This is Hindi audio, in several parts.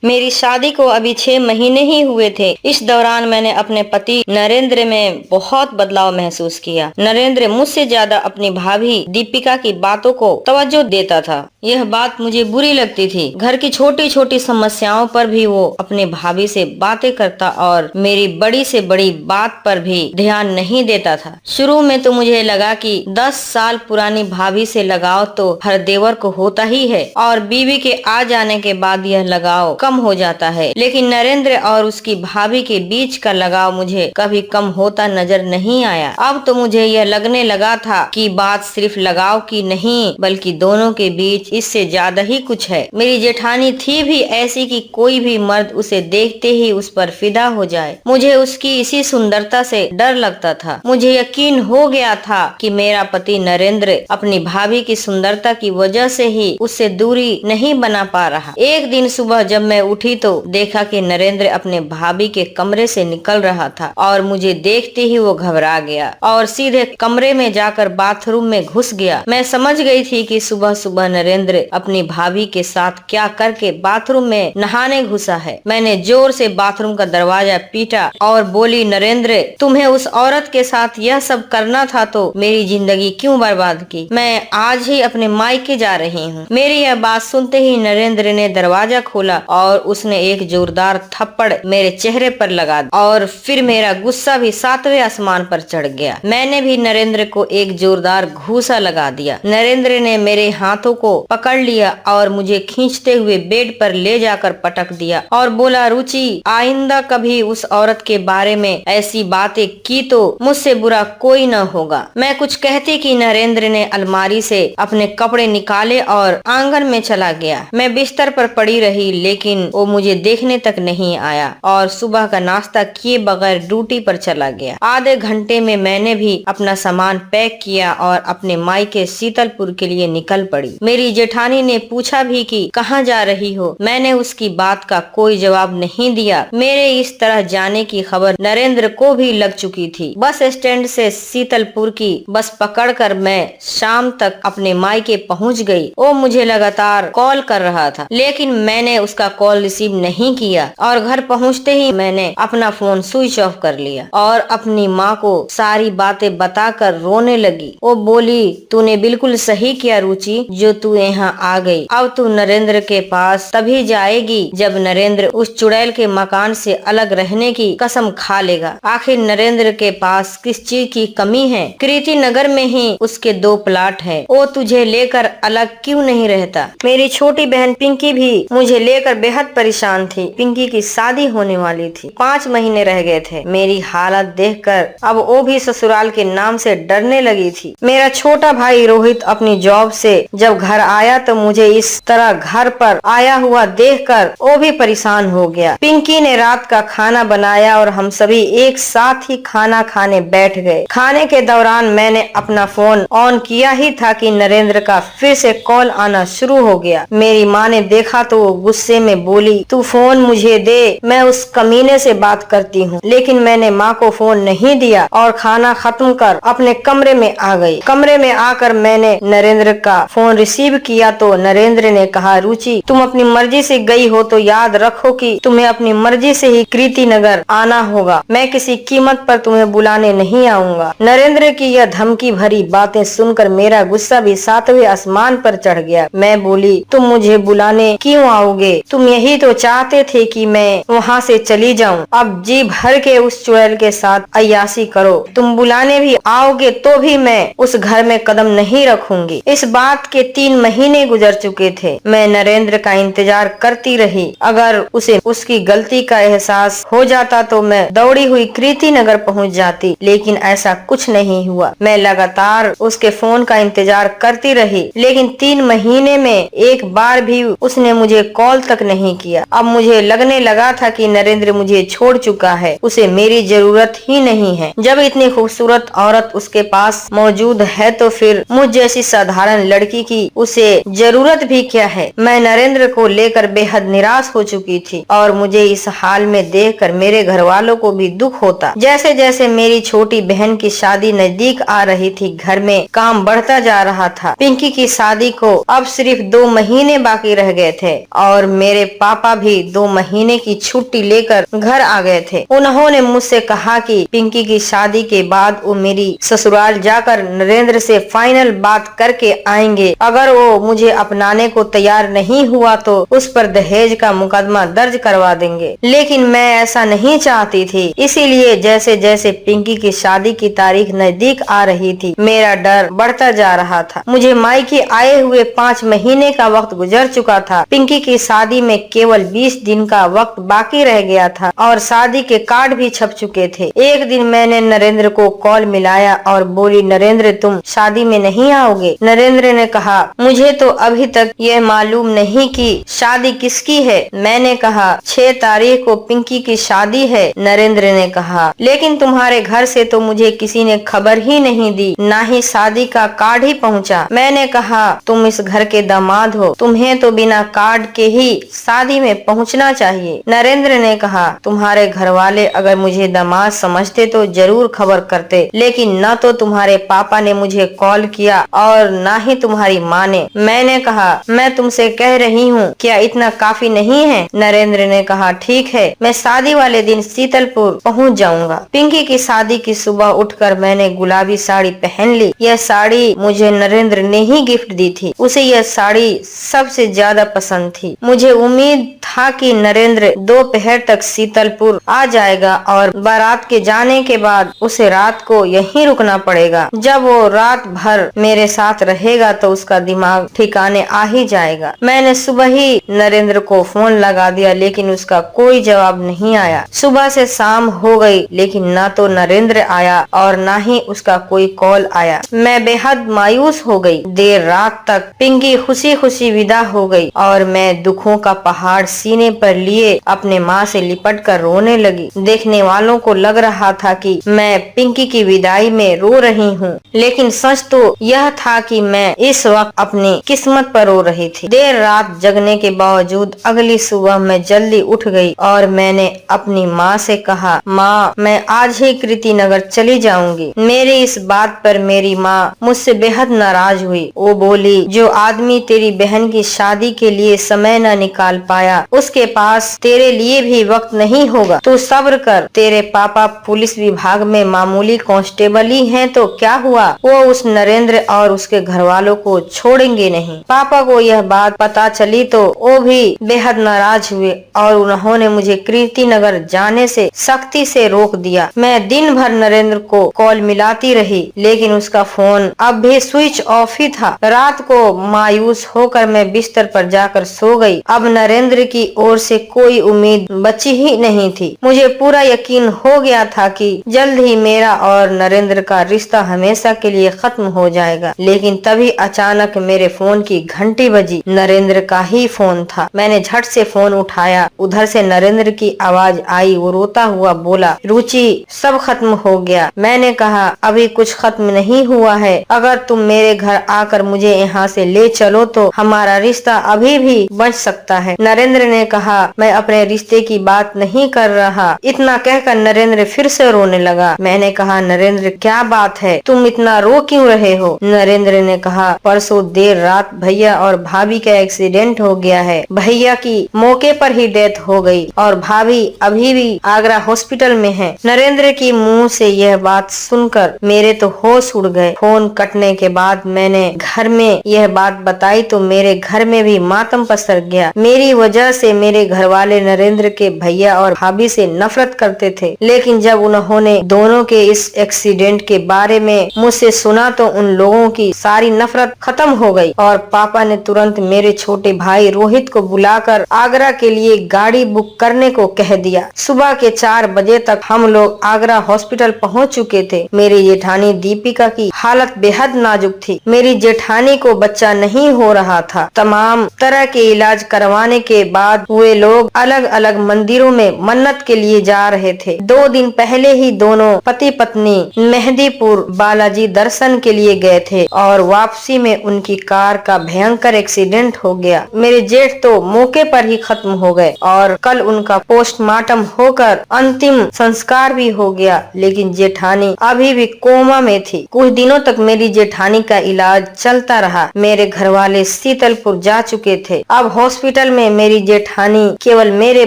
मेरी शादी को अभी 6 महीने ही हुए थे। इस दौरान मैंने अपने पति नरेंद्र में बहुत बदलाव महसूस किया। नरेंद्र मुझसे ज्यादा अपनी भाभी दीपिका की बातों को तवज्जो देता था। यह बात मुझे बुरी लगती थी। घर की छोटी छोटी समस्याओं पर भी वो अपने भाभी से बातें करता और मेरी बड़ी से बड़ी बात पर भी ध्यान नहीं देता था। शुरू में तो मुझे लगा कि 10 साल पुरानी भाभी से लगाव तो हर देवर को होता ही है और बीवी के आ जाने के बाद यह लगाव कम हो जाता है, लेकिन नरेंद्र और उसकी भाभी के बीच का लगाव मुझे कभी कम होता नजर नहीं आया। अब तो मुझे यह लगने लगा था कि बात सिर्फ लगाव की नहीं बल्कि दोनों के बीच इससे ज्यादा ही कुछ है। मेरी जेठानी थी भी ऐसी कि कोई भी मर्द उसे देखते ही उस पर फिदा हो जाए। मुझे उसकी इसी सुंदरता से डर लगता था। मुझे यकीन हो गया था कि मेरा पति नरेंद्र अपनी भाभी की सुंदरता की वजह से ही उससे दूरी नहीं बना पा रहा। एक दिन सुबह जब मैं उठी तो देखा कि नरेंद्र अपने भाभी के कमरे से निकल रहा था और मुझे देखते ही वो घबरा गया और सीधे कमरे में जाकर बाथरूम में घुस गया। मैं समझ गई थी कि सुबह सुबह नरेंद्र अपनी भाभी के साथ क्या करके बाथरूम में नहाने घुसा है। मैंने जोर से बाथरूम का दरवाजा पीटा और बोली, नरेंद्र, तुम्हें उस औरत के साथ यह सब करना था तो मेरी जिंदगी क्यों बर्बाद की? मैं आज ही अपने मायके जा रही हूँ। मेरी यह बात सुनते ही नरेंद्र ने दरवाजा खोला और उसने एक जोरदार थप्पड़ मेरे चेहरे पर लगा और फिर मेरा गुस्सा भी 7वें आसमान पर चढ़ गया। मैंने भी नरेंद्र को एक जोरदार घूसा लगा दिया। नरेंद्र ने मेरे हाथों को पकड़ लिया और मुझे खींचते हुए बेड पर ले जाकर पटक दिया और बोला, रुचि, आइंदा कभी उस औरत के बारे में ऐसी बातें की तो मुझसे बुरा कोई न होगा। मैं कुछ कहती कि नरेंद्र ने अलमारी से अपने कपड़े निकाले और आंगन में चला गया। मैं बिस्तर पर पड़ी रही लेकिन वो मुझे देखने तक नहीं आया और सुबह का नाश्ता किए बगैर ड्यूटी पर चला गया। आधे घंटे में मैंने भी अपना सामान पैक किया और अपने मायके शीतलपुर के लिए निकल पड़ी। मेरी जेठानी ने पूछा भी कि कहाँ जा रही हो। मैंने उसकी बात का कोई जवाब नहीं दिया। मेरे इस तरह जाने की खबर नरेंद्र को भी लग चुकी थी। बस स्टैंड से शीतलपुर की बस पकड़कर मैं शाम तक अपने मायके पहुंच गई। वो मुझे लगातार कॉल कर रहा था लेकिन मैंने उसका कॉल रिसीव नहीं किया और घर पहुंचते ही मैंने अपना फोन स्विच ऑफ कर लिया और अपनी माँ को सारी बातें बताकर रोने लगी। वो बोली, तूने बिल्कुल सही किया रुचि जो तू यहाँ आ गई। अब तू नरेंद्र के पास तभी जाएगी जब नरेंद्र उस चुड़ैल के मकान से अलग रहने की कसम खा लेगा। आखिर नरेंद्र के पास किस चीज की कमी है? कृति नगर में ही उसके 2 प्लाट है। वो तुझे लेकर अलग क्यों नहीं रहता? मेरी छोटी बहन पिंकी भी मुझे लेकर बेहद परेशान थी। पिंकी की शादी होने वाली थी। 5 महीने रह गए थे। मेरी हालत देखकर अब वो भी ससुराल के नाम से डरने लगी थी। मेरा छोटा भाई रोहित अपनी जॉब से जब घर आया तो मुझे इस तरह घर पर आया हुआ देखकर वो भी परेशान हो गया। पिंकी ने रात का खाना बनाया और हम सभी एक साथ ही खाना खाने बैठ गए। खाने के दौरान मैंने अपना फोन ऑन किया ही था कि नरेंद्र का फिर से कॉल आना शुरू हो गया। मेरी माँ ने देखा तो वो गुस्से में बोली, तू फोन मुझे दे, मैं उस कमीने से बात करती हूँ। लेकिन मैंने माँ को फोन नहीं दिया और खाना खत्म कर अपने कमरे में आ गई। कमरे में आकर मैंने नरेंद्र का फोन रिसीव किया तो नरेंद्र ने कहा, रुचि, तुम अपनी मर्जी से गई हो तो याद रखो कि तुम्हें अपनी मर्जी से ही कृति नगर आना होगा। मैं किसी कीमत पर तुम्हें बुलाने नहीं आऊंगा। नरेंद्र की यह धमकी भरी बातें सुनकर मेरा गुस्सा भी 7वें आसमान पर चढ़ गया। मैं बोली, तुम मुझे बुलाने क्यों आओगे? तुम यही तो चाहते थे कि मैं वहाँ से चली जाऊँ। अब जी भर के उस चुड़ैल के साथ अय्याशी करो। तुम बुलाने भी आओगे तो भी मैं उस घर में कदम नहीं रखूंगी। इस बात के 3 महीने गुजर चुके थे। मैं नरेंद्र का इंतजार करती रही। अगर उसे उसकी गलती का एहसास हो जाता तो मैं दौड़ी हुई कृति नगर पहुँच जाती, लेकिन ऐसा कुछ नहीं हुआ। मैं लगातार उसके फोन का इंतजार करती रही लेकिन 3 महीने में एक बार भी उसने मुझे कॉल तक नहीं किया। अब मुझे लगने लगा था कि नरेंद्र मुझे छोड़ चुका है, उसे मेरी जरूरत ही नहीं है। जब इतनी खूबसूरत औरत उसके पास मौजूद है तो फिर मुझ जैसी साधारण लड़की की उसे जरूरत भी क्या है? मैं नरेंद्र को लेकर बेहद निराश हो चुकी थी और मुझे इस हाल में देखकर मेरे घर वालों को भी दुख होता। जैसे जैसे मेरी छोटी बहन की शादी नजदीक आ रही थी, घर में काम बढ़ता जा रहा था। पिंकी की शादी को अब सिर्फ 2 महीने बाकी रह गए थे और मेरे पापा भी 2 महीने की छुट्टी लेकर घर आ गए थे। उन्होंने मुझसे कहा कि पिंकी की शादी के बाद वो मेरी ससुराल जाकर नरेंद्र से फाइनल बात करके आएंगे। अगर वो मुझे अपनाने को तैयार नहीं हुआ तो उस पर दहेज का मुकदमा दर्ज करवा देंगे। लेकिन मैं ऐसा नहीं चाहती थी, इसीलिए जैसे जैसे पिंकी की शादी की तारीख नजदीक आ रही थी, मेरा डर बढ़ता जा रहा था। मुझे मायके आए हुए 5 महीने का वक्त गुजर चुका था। पिंकी की शादी में केवल 20 दिन का वक्त बाकी रह गया था और शादी के कार्ड भी छप चुके थे। एक दिन मैंने नरेंद्र को कॉल मिलाया और बोली, नरेंद्र तुम शादी में नहीं आओगे? नरेंद्र ने कहा, मुझे तो अभी तक यह मालूम नहीं कि शादी किसकी है। मैंने कहा 6 तारीख को पिंकी की शादी है। नरेंद्र ने कहा, लेकिन तुम्हारे घर से तो मुझे किसी ने खबर ही नहीं दी, ना ही शादी का कार्ड ही पहुंचा। मैंने कहा तुम इस घर के दामाद हो, तुम्हें तो बिना कार्ड के ही शादी में पहुंचना चाहिए। नरेंद्र ने कहा, तुम्हारे घर वाले अगर मुझे दामाद समझते तो जरूर खबर करते, लेकिन न तो तुम्हारे पापा ने मुझे कॉल किया और न ही तुम्हारी माँ ने। मैंने कहा मैं तुमसे कह रही हूँ, क्या इतना काफी नहीं है? नरेंद्र ने कहा, ठीक है, मैं शादी वाले दिन शीतलपुर पहुँच जाऊंगा। पिंकी की शादी की सुबह उठकर मैंने गुलाबी साड़ी पहन ली। यह साड़ी मुझे नरेंद्र ने ही गिफ्ट दी थी। उसे यह साड़ी सबसे ज्यादा पसंद थी। मुझे उम्मीद था कि नरेंद्र दोपहर तक शीतलपुर आ जाएगा और बारात के जाने के बाद उसे रात को यहीं रुकना पड़ेगा। जब वो रात भर मेरे साथ रहेगा तो उसका दिमाग ठिकाने आ ही जाएगा। मैंने सुबह ही नरेंद्र को फोन लगा दिया, लेकिन उसका कोई जवाब नहीं आया। सुबह से शाम हो गई, लेकिन न तो नरेंद्र आया और न ही उसका कोई कॉल आया। मैं बेहद मायूस हो गई। देर रात तक पिंकी खुशी खुशी विदा हो गई और मैं दुखों का पहाड़ सीने पर लिए अपने माँ से लिपट कर रोने लगी। देखने वालों को लग रहा था कि मैं पिंकी की विदाई में रो रही हूँ, लेकिन सच तो यह था कि मैं इस वक्त अपनी किस्मत पर रो रही थी। देर रात जगने के बावजूद अगली सुबह मैं जल्दी उठ गई और मैंने अपनी माँ से कहा, माँ मैं आज ही कृति नगर चली जाऊंगी। मेरी इस बात पर मेरी माँ मुझसे बेहद नाराज हुई। वो बोली, जो आदमी तेरी बहन की शादी के लिए समय न निकाल पाया, उसके पास तेरे लिए भी वक्त नहीं होगा। तू सब्र कर। तेरे पापा पुलिस विभाग में मामूली कांस्टेबल ही हैं, तो क्या हुआ, वो उस नरेंद्र और उसके घर वालों को छोड़ेंगे नहीं। पापा को यह बात पता चली तो वो भी बेहद नाराज हुए और उन्होंने मुझे कीर्ति नगर जाने से सख्ती से रोक दिया। मैं दिन भर नरेंद्र को कॉल मिलाती रही, लेकिन उसका फोन अब भी स्विच ऑफ ही था। रात को मायूस होकर मैं बिस्तर पर जाकर सो गई। अब नरेंद्र की ओर से कोई उम्मीद बची ही नहीं थी। मुझे पूरा यकीन हो गया था कि जल्द ही मेरा और नरेंद्र का रिश्ता हमेशा के लिए खत्म हो जाएगा। लेकिन तभी अचानक मेरे फोन की घंटी बजी। नरेंद्र का ही फोन था। मैंने झट से फोन उठाया। उधर से नरेंद्र की आवाज आई। वो रोता हुआ बोला, रुचि सब खत्म हो गया। मैंने कहा, अभी कुछ खत्म नहीं हुआ है। अगर तुम मेरे घर आकर मुझे यहाँ से ले चलो तो हमारा रिश्ता अभी भी बच सकता है। नरेंद्र ने कहा, मैं अपने रिश्ते की बात नहीं कर रहा। इतना कहकर नरेंद्र फिर से रोने लगा। मैंने कहा, नरेंद्र क्या बात है, तुम इतना रो क्यों रहे हो? नरेंद्र ने कहा, परसों देर रात भैया और भाभी का एक्सीडेंट हो गया है। भैया की मौके पर ही डेथ हो गई और भाभी अभी भी आगरा हॉस्पिटल में है। नरेंद्र की मुंह से यह बात सुनकर मेरे तो होश उड़ गए। फोन कटने के बाद मैंने घर में यह बात बताई तो मेरे घर में भी मातम पसर गया। मेरी वजह से मेरे घर वाले नरेंद्र के भैया और भाभी से नफरत करते थे, लेकिन जब उन्होंने दोनों के इस एक्सीडेंट के बारे में मुझसे सुना तो उन लोगों की सारी नफरत खत्म हो गई और पापा ने तुरंत मेरे छोटे भाई रोहित को बुलाकर आगरा के लिए गाड़ी बुक करने को कह दिया। सुबह के 4 बजे तक हम लोग आगरा हॉस्पिटल पहुंच चुके थे। मेरी जेठानी दीपिका की हालत बेहद नाजुक थी। मेरी जेठानी को बच्चा नहीं हो रहा था। तमाम तरह के इलाज करवाने के बाद वे लोग अलग अलग मंदिरों में मन्नत के लिए जा रहे थे। 2 दिन पहले ही दोनों पति पत्नी मेहंदीपुर बालाजी दर्शन के लिए गए थे और वापसी में उनकी कार का भयंकर एक्सीडेंट हो गया। मेरे जेठ तो मौके पर ही खत्म हो गए और कल उनका पोस्टमार्टम होकर अंतिम संस्कार भी हो गया, लेकिन जेठानी अभी भी कोमा में थी। कुछ दिनों तक मेरी जेठानी का इलाज चलता रहा। मेरे घर वाले शीतलपुर जा चुके थे। अब हॉस्पिटल में मेरी जेठानी केवल मेरे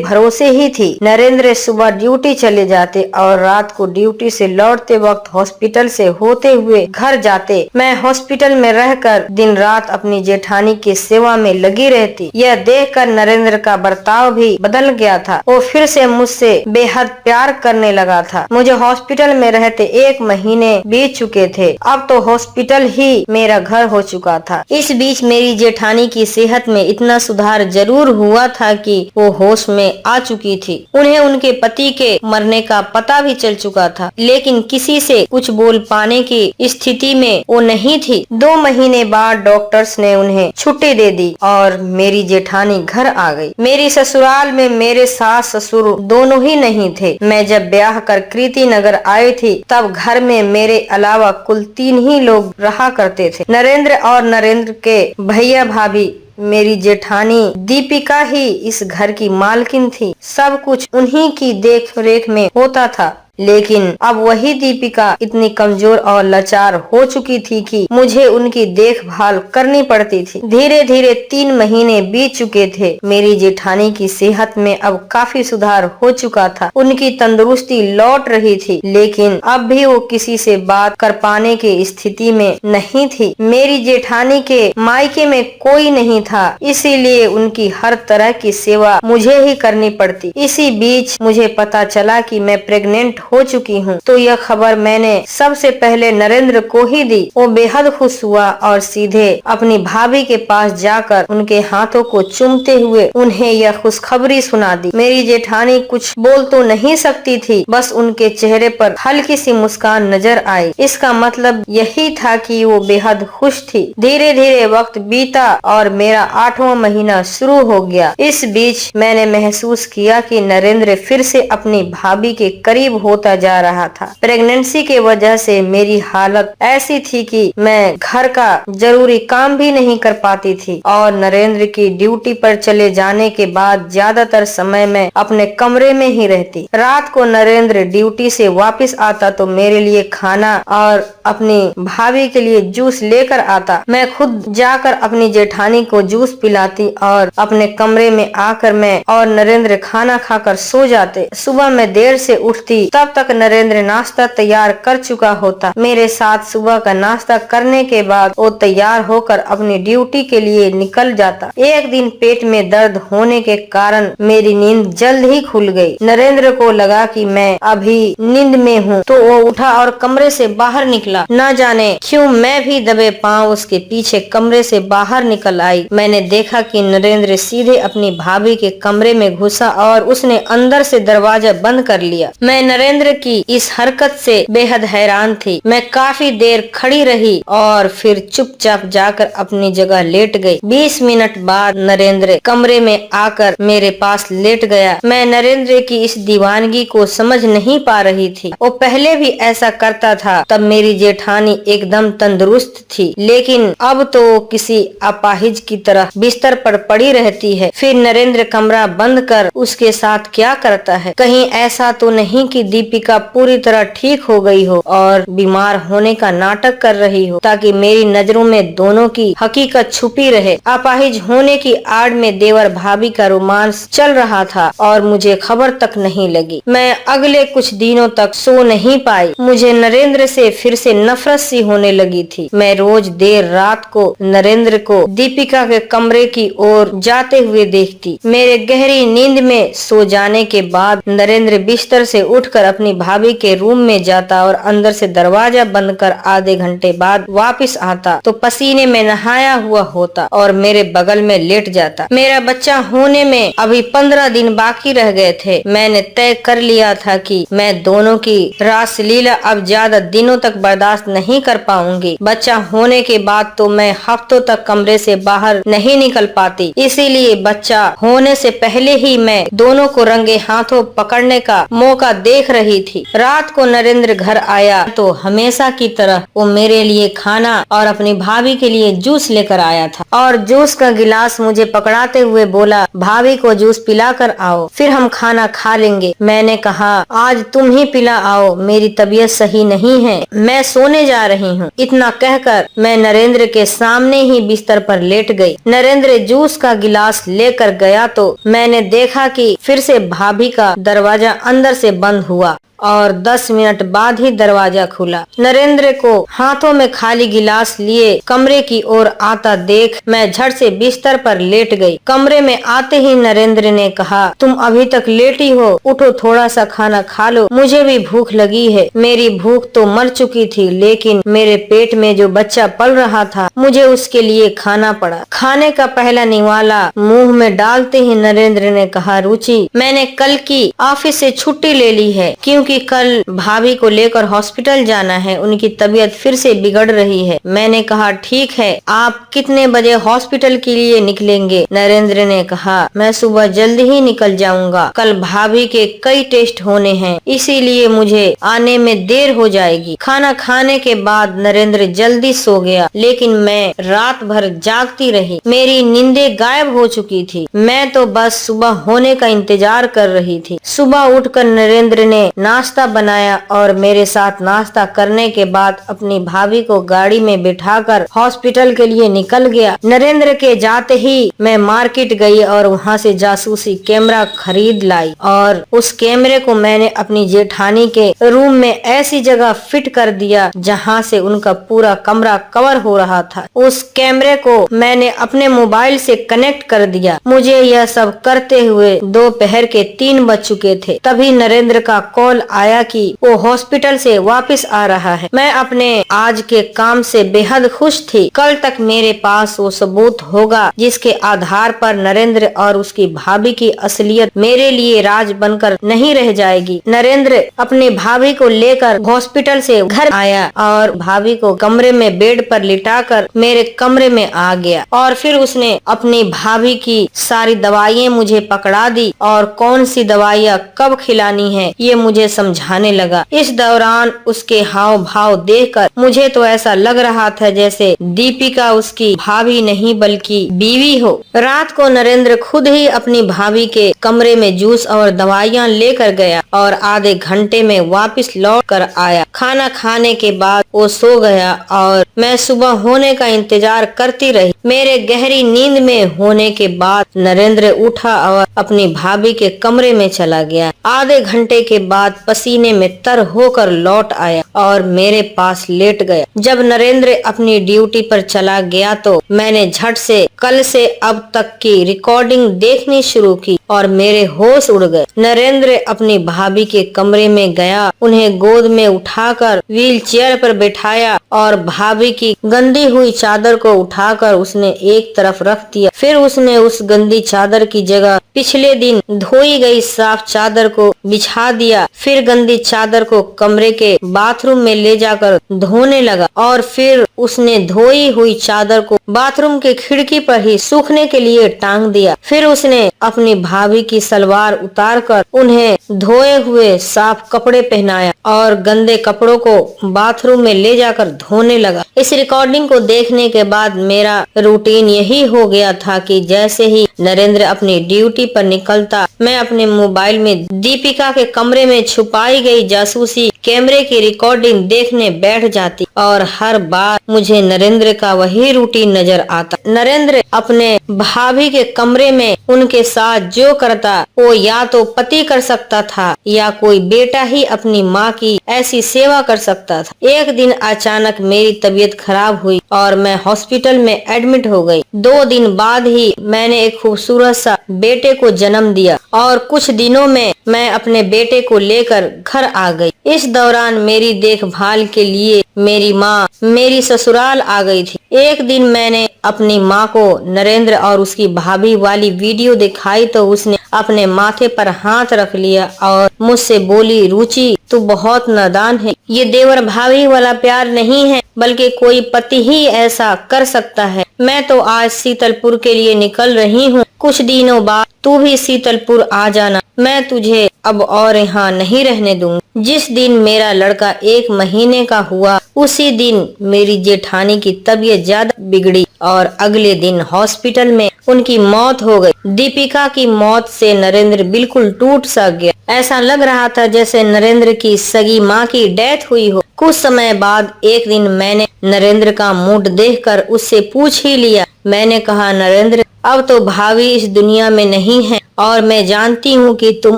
भरोसे ही थी। नरेंद्र सुबह ड्यूटी चले जाते और रात को ड्यूटी से लौटते वक्त हॉस्पिटल से होते हुए घर जाते। मैं हॉस्पिटल में रहकर दिन रात अपनी जेठानी की सेवा में लगी रहती। यह देखकर नरेंद्र का बर्ताव भी बदल गया था। वो फिर से मुझसे बेहद प्यार करने लगा था। मुझे हॉस्पिटल में रहते 1 महीने बीत चुके थे। अब तो हॉस्पिटल ही मेरा घर हो चुका था। इस बीच मेरी जेठानी की सेहत में इतना सुधार जरूर हुआ था कि वो होश में आ चुकी थी। उन्हें उनके पति के मरने का पता भी चल चुका था, लेकिन किसी से कुछ बोल पाने की स्थिति में वो नहीं थी। 2 महीने बाद डॉक्टर्स ने उन्हें छुट्टी दे दी और मेरी जेठानी घर आ गई। मेरी ससुराल में मेरे सास ससुर दोनों ही नहीं थे। मैं जब ब्याह कर कृति नगर आई थी तब घर में मेरे अलावा कुल 3 ही लोग रहा करते थे। नरेंद्र और नरेंद्र के भैया भाभी। मेरी जेठानी दीपिका ही इस घर की मालकिन थी। सब कुछ उन्हीं की देख रेख में होता था, लेकिन अब वही दीपिका इतनी कमजोर और लाचार हो चुकी थी कि मुझे उनकी देखभाल करनी पड़ती थी। धीरे धीरे 3 महीने बीत चुके थे। मेरी जेठानी की सेहत में अब काफी सुधार हो चुका था। उनकी तंदुरुस्ती लौट रही थी, लेकिन अब भी वो किसी से बात कर पाने की स्थिति में नहीं थी। मेरी जेठानी के मायके में कोई नहीं था, इसीलिए उनकी हर तरह की सेवा मुझे ही करनी पड़ती। इसी बीच मुझे पता चला कि मैं प्रेग्नेंट हो चुकी हूँ, तो यह खबर मैंने सबसे पहले नरेंद्र को ही दी। वो बेहद खुश हुआ और सीधे अपनी भाभी के पास जाकर उनके हाथों को चूमते हुए उन्हें यह खुशखबरी सुना दी। मेरी जेठानी कुछ बोल तो नहीं सकती थी, बस उनके चेहरे पर हल्की सी मुस्कान नजर आई। इसका मतलब यही था कि वो बेहद खुश थी। धीरे धीरे वक्त बीता और मेरा 8वां महीना शुरू हो गया। इस बीच मैंने महसूस किया कि नरेंद्र फिर से अपनी भाभी के करीब होता जा रहा था। प्रेगनेंसी के वजह से मेरी हालत ऐसी थी कि मैं घर का जरूरी काम भी नहीं कर पाती थी और नरेंद्र की ड्यूटी पर चले जाने के बाद ज्यादातर समय मैं अपने कमरे में ही रहती। रात को नरेंद्र ड्यूटी से वापस आता तो मेरे लिए खाना और अपनी भाभी के लिए जूस लेकर आता। मैं खुद जाकर अपनी जेठानी को जूस पिलाती और अपने कमरे में आकर मैं और नरेंद्र खाना खाकर सो जाते। सुबह मैं देर से उठती, तब तक नरेंद्र नाश्ता तैयार कर चुका होता। मेरे साथ सुबह का नाश्ता करने के बाद वो तैयार होकर अपनी ड्यूटी के लिए निकल जाता। एक दिन पेट में दर्द होने के कारण मेरी नींद जल्द ही खुल गई। नरेंद्र को लगा कि मैं अभी नींद में हूँ, तो वो उठा और कमरे से बाहर निकला। न जाने क्यों मैं भी दबे पांव उसके पीछे कमरे से बाहर निकल आई। मैंने देखा कि नरेंद्र सीधे अपनी भाभी के कमरे में घुसा और उसने अंदर से दरवाजा बंद कर लिया। मैं नरेंद्र की इस हरकत से बेहद हैरान थी। मैं काफी देर खड़ी रही और फिर चुपचाप जाकर अपनी जगह लेट गई। 20 मिनट बाद नरेंद्र कमरे में आकर मेरे पास लेट गया। मैं नरेंद्र की इस दीवानगी को समझ नहीं पा रही थी। वो पहले भी ऐसा करता था, तब मेरी जेठानी एकदम तंदुरुस्त थी, लेकिन अब तो किसी अपाहिज की तरह बिस्तर पर पड़ी रहती है। फिर नरेंद्र कमरा बंद कर उसके साथ क्या करता है? कहीं ऐसा तो नहीं कि दीपिका पूरी तरह ठीक हो गई हो और बीमार होने का नाटक कर रही हो ताकि मेरी नजरों में दोनों की हकीकत छुपी रहे। अपाहिज होने की आड़ में देवर भाभी का रोमांस चल रहा था और मुझे खबर तक नहीं लगी। मैं अगले कुछ दिनों तक सो नहीं पाई। मुझे नरेंद्र से फिर से नफरत सी होने लगी थी। मैं रोज देर रात को नरेंद्र को दीपिका के कमरे की ओर जाते हुए देखती। मेरे गहरी नींद में सो जाने के बाद नरेंद्र बिस्तर से उठकर अपनी भाभी के रूम में जाता और अंदर से दरवाजा बंद कर आधे घंटे बाद वापस आता तो पसीने में नहाया हुआ होता और मेरे बगल में लेट जाता। मेरा बच्चा होने में अभी 15 दिन बाकी रह गए थे। मैंने तय कर लिया था कि मैं दोनों की रासलीला अब ज्यादा दिनों तक बर्दाश्त नहीं कर पाऊंगी। बच्चा होने के बाद तो मैं हफ्तों तक कमरे से बाहर नहीं निकल पाती। इसीलिए बच्चा होने से पहले ही मैं दोनों को रंगे हाथों पकड़ने का मौका देख रही थी। रात को नरेंद्र घर आया तो हमेशा की तरह वो मेरे लिए खाना और अपनी भाभी के लिए जूस लेकर आया था और जूस का गिलास मुझे पकड़ाते हुए बोला, भाभी को जूस पिला कर आओ, फिर हम खाना खा लेंगे। मैंने कहा, आज तुम ही पिला आओ, मेरी तबीयत सही नहीं है, मैं सोने जा रही हूँ। इतना कहकर मैं नरेंद्र के सामने ही बिस्तर पर लेट गई। नरेंद्र जूस का गिलास लेकर गया तो मैंने देखा कि फिर से भाभी का दरवाजा अंदर से बंद हुआ और 10 मिनट बाद ही दरवाजा खुला। नरेंद्र को हाथों में खाली गिलास लिए कमरे की ओर आता देख मैं झट से बिस्तर पर लेट गई। कमरे में आते ही नरेंद्र ने कहा, तुम अभी तक लेटी हो, उठो थोड़ा सा खाना खा लो, मुझे भी भूख लगी है। मेरी भूख तो मर चुकी थी, लेकिन मेरे पेट में जो बच्चा पल रहा था मुझे उसके लिए खाना पड़ा। खाने का पहला निवाला मुंह में डालते ही नरेंद्र ने कहा, रुचि, मैंने कल की ऑफिस से छुट्टी ले ली है क्योंकि कल भाभी को लेकर हॉस्पिटल जाना है, उनकी तबीयत फिर से बिगड़ रही है। मैंने कहा, ठीक है, आप कितने बजे हॉस्पिटल के लिए निकलेंगे? नरेंद्र ने कहा, मैं सुबह जल्दी ही निकल जाऊंगा, कल भाभी के कई टेस्ट होने हैं, इसीलिए मुझे आने में देर हो जाएगी। खाना खाने के बाद नरेंद्र जल्दी सो गया, लेकिन मैं रात भर जागती रही। मेरी नींदें गायब हो चुकी थी, मैं तो बस सुबह होने का इंतजार कर रही थी। सुबह उठकर नरेंद्र ने नाश्ता बनाया और मेरे साथ नाश्ता करने के बाद अपनी भाभी को गाड़ी में बिठाकर हॉस्पिटल के लिए निकल गया। नरेंद्र के जाते ही मैं मार्केट गई और वहाँ से जासूसी कैमरा खरीद लाई और उस कैमरे को मैंने अपनी जेठानी के रूम में ऐसी जगह फिट कर दिया जहाँ से उनका पूरा कमरा कवर हो रहा था। उस कैमरे को मैंने अपने मोबाइल से कनेक्ट कर दिया। मुझे यह सब करते हुए दोपहर के 3 बज चुके थे। तभी नरेंद्र का कॉल आया कि वो हॉस्पिटल से वापस आ रहा है। मैं अपने आज के काम से बेहद खुश थी। कल तक मेरे पास वो सबूत होगा जिसके आधार पर नरेंद्र और उसकी भाभी की असलियत मेरे लिए राज बनकर नहीं रह जाएगी। नरेंद्र अपनी भाभी को लेकर हॉस्पिटल से घर आया और भाभी को कमरे में बेड पर लिटाकर मेरे कमरे में आ गया और फिर उसने अपनी भाभी की सारी दवाइयाँ मुझे पकड़ा दी और कौन सी दवाइयाँ कब खिलानी है ये मुझे समझाने लगा। इस दौरान उसके हाव भाव देखकर मुझे तो ऐसा लग रहा था जैसे दीपिका उसकी भाभी नहीं बल्कि बीवी हो। रात को नरेंद्र खुद ही अपनी भाभी के कमरे में जूस और दवाइयाँ लेकर गया और आधे घंटे में वापस लौट कर आया। खाना खाने के बाद वो सो गया और मैं सुबह होने का इंतजार करती रही। मेरे गहरी नींद में होने के बाद नरेंद्र उठा और अपनी भाभी के कमरे में चला गया। आधे घंटे के बाद पसीने में तर होकर लौट आया और मेरे पास लेट गया। जब नरेंद्र अपनी ड्यूटी पर चला गया तो मैंने झट से कल से अब तक की रिकॉर्डिंग देखनी शुरू की और मेरे होश उड़ गए। नरेंद्र अपनी भाभी के कमरे में गया, उन्हें गोद में उठाकर व्हील चेयर पर बैठाया और भाभी की गंदी हुई चादर को उठाकर उसने एक तरफ रख दिया। फिर उसने उस गंदी चादर की जगह पिछले दिन धोई गई साफ चादर को बिछा दिया। फिर गंदी चादर को कमरे के बाथरूम में ले जाकर धोने लगा और फिर उसने धोई हुई चादर को बाथरूम के खिड़की पर ही सूखने के लिए टांग दिया। फिर उसने अपनी भाभी की सलवार उतारकर उन्हें धोए हुए साफ कपड़े पहनाया और गंदे कपड़ों को बाथरूम में ले जाकर धोने लगा। इस रिकॉर्डिंग को देखने के बाद मेरा रूटीन यही हो गया था कि जैसे ही नरेंद्र अपनी ड्यूटी पर निकलता मैं अपने मोबाइल में दीपिका के कमरे में छुपाई गई जासूसी कैमरे की रिकॉर्डिंग देखने बैठ जाती और हर बार मुझे नरेंद्र का वही रूटीन नजर आता। नरेंद्र अपने भाभी के कमरे में उनके साथ जो करता वो या तो पति कर सकता था या कोई बेटा ही अपनी माँ की ऐसी सेवा कर सकता था। एक दिन अचानक मेरी तबीयत खराब हुई और मैं हॉस्पिटल में एडमिट हो गई। 2 दिन बाद ही मैंने एक खूबसूरत सा बेटे को जन्म दिया और कुछ दिनों में मैं अपने बेटे को लेकर घर आ गई। इस दौरान मेरी देखभाल के लिए मेरी माँ मेरी ससुराल आ गई थी। एक दिन मैंने अपनी माँ को नरेंद्र और उसकी भाभी वाली वीडियो दिखाई तो उसने अपने माथे पर हाथ रख लिया और मुझसे बोली, रुचि तू बहुत नादान है। ये देवर भाभी वाला प्यार नहीं है, बल्कि कोई पति ही ऐसा कर सकता है। मैं तो आज शीतलपुर के लिए निकल रही हूँ। कुछ दिनों बाद तू भी शीतलपुर आ जाना। मैं तुझे अब और यहाँ नहीं रहने दूंगी। जिस दिन मेरा लड़का 1 महीने का हुआ, उसी दिन मेरी जेठानी की तबीयत ज्यादा बिगड़ी और अगले दिन हॉस्पिटल में उनकी मौत हो गई। दीपिका की मौत से नरेंद्र बिल्कुल टूट सा गया। ऐसा लग रहा था जैसे नरेंद्र की सगी माँ की डेथ हुई हो। कुछ समय बाद एक दिन मैंने नरेंद्र का मूड देखकर उससे पूछ ही लिया। मैंने कहा, नरेंद्र, अब तो भाभी इस दुनिया में नहीं है और मैं जानती हूँ कि तुम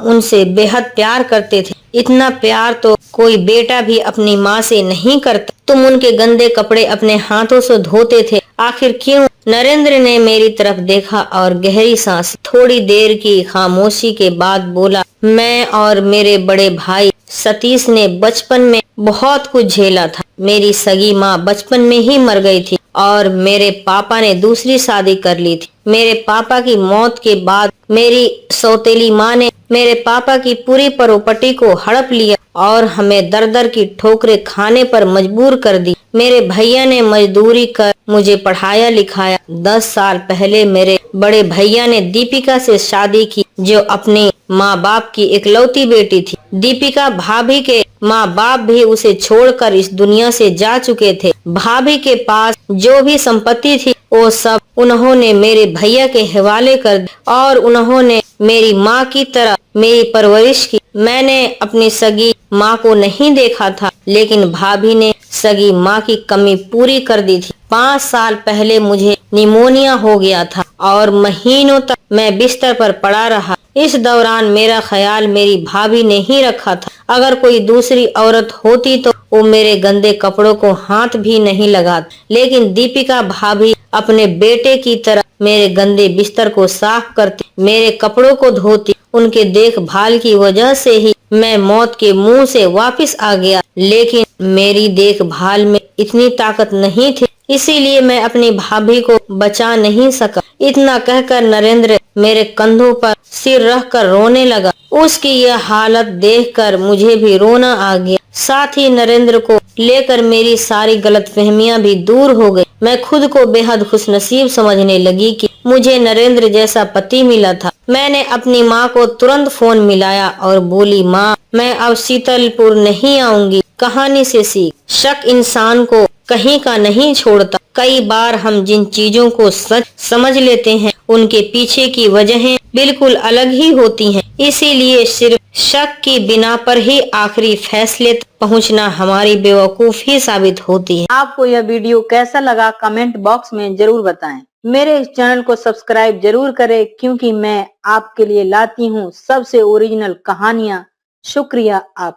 उनसे बेहद प्यार करते थे। इतना प्यार तो कोई बेटा भी अपनी माँ से नहीं करता। तुम उनके गंदे कपड़े अपने हाथों से धोते थे, आखिर क्यों? नरेंद्र ने मेरी तरफ देखा और गहरी सांस। थोड़ी देर की खामोशी के बाद बोला, मैं और मेरे बड़े भाई सतीश ने बचपन में बहुत कुछ झेला था। मेरी सगी माँ बचपन में ही मर गई थी और मेरे पापा ने दूसरी शादी कर ली थी। मेरे पापा की मौत के बाद मेरी सौतेली माँ ने मेरे पापा की पूरी प्रॉपर्टी को हड़प लिया और हमें दर दर की ठोकरें खाने पर मजबूर कर दी। मेरे भैया ने मजदूरी कर मुझे पढ़ाया लिखाया। 10 साल पहले मेरे बड़े भैया ने दीपिका से शादी की, जो अपने माँ बाप की इकलौती बेटी थी। दीपिका भाभी के माँ बाप भी उसे छोड़कर इस दुनिया से जा चुके थे। भाभी के पास जो भी संपत्ति थी वो सब उन्होंने मेरे भैया के हवाले कर दी और उन्होंने मेरी माँ की तरह मेरी परवरिश की। मैंने अपनी सगी माँ को नहीं देखा था, लेकिन भाभी ने सगी माँ की कमी पूरी कर दी थी। 5 साल पहले मुझे निमोनिया हो गया था और महीनों तक मैं बिस्तर पर पड़ा रहा। इस दौरान मेरा ख्याल मेरी भाभी ने ही रखा था। अगर कोई दूसरी औरत होती तो वो मेरे गंदे कपड़ों को हाथ भी नहीं लगाती, लेकिन दीपिका भाभी अपने बेटे की तरह मेरे गंदे बिस्तर को साफ करती, मेरे कपड़ों को धोती। उनके देखभाल की वजह से ही मैं मौत के मुंह से वापस आ गया, लेकिन मेरी देखभाल में इतनी ताकत नहीं थी, इसीलिए मैं अपनी भाभी को बचा नहीं सका। इतना कहकर नरेंद्र मेरे कंधों पर सिर रखकर रोने लगा। उसकी यह हालत देखकर मुझे भी रोना आ गया। साथ ही नरेंद्र को लेकर मेरी सारी गलतफहमियां भी दूर हो गई। मैं खुद को बेहद खुशनसीब समझने लगी कि मुझे नरेंद्र जैसा पति मिला था। मैंने अपनी माँ को तुरंत फोन मिलाया और बोली, माँ, मैं अब शीतलपुर नहीं आऊंगी। कहानी से सीख, शक इंसान को कहीं का नहीं छोड़ता। कई बार हम जिन चीजों को सच समझ लेते हैं, उनके पीछे की वजहें बिल्कुल अलग ही होती हैं। इसीलिए सिर्फ शक की बिना पर ही आखिरी फैसले तक पहुंचना हमारी बेवकूफी साबित होती है। आपको यह वीडियो कैसा लगा कमेंट बॉक्स में जरूर बताएं। मेरे इस चैनल को सब्सक्राइब जरूर करें, क्योंकि मैं आपके लिए लाती हूँ सबसे ओरिजिनल कहानियाँ। शुक्रिया आप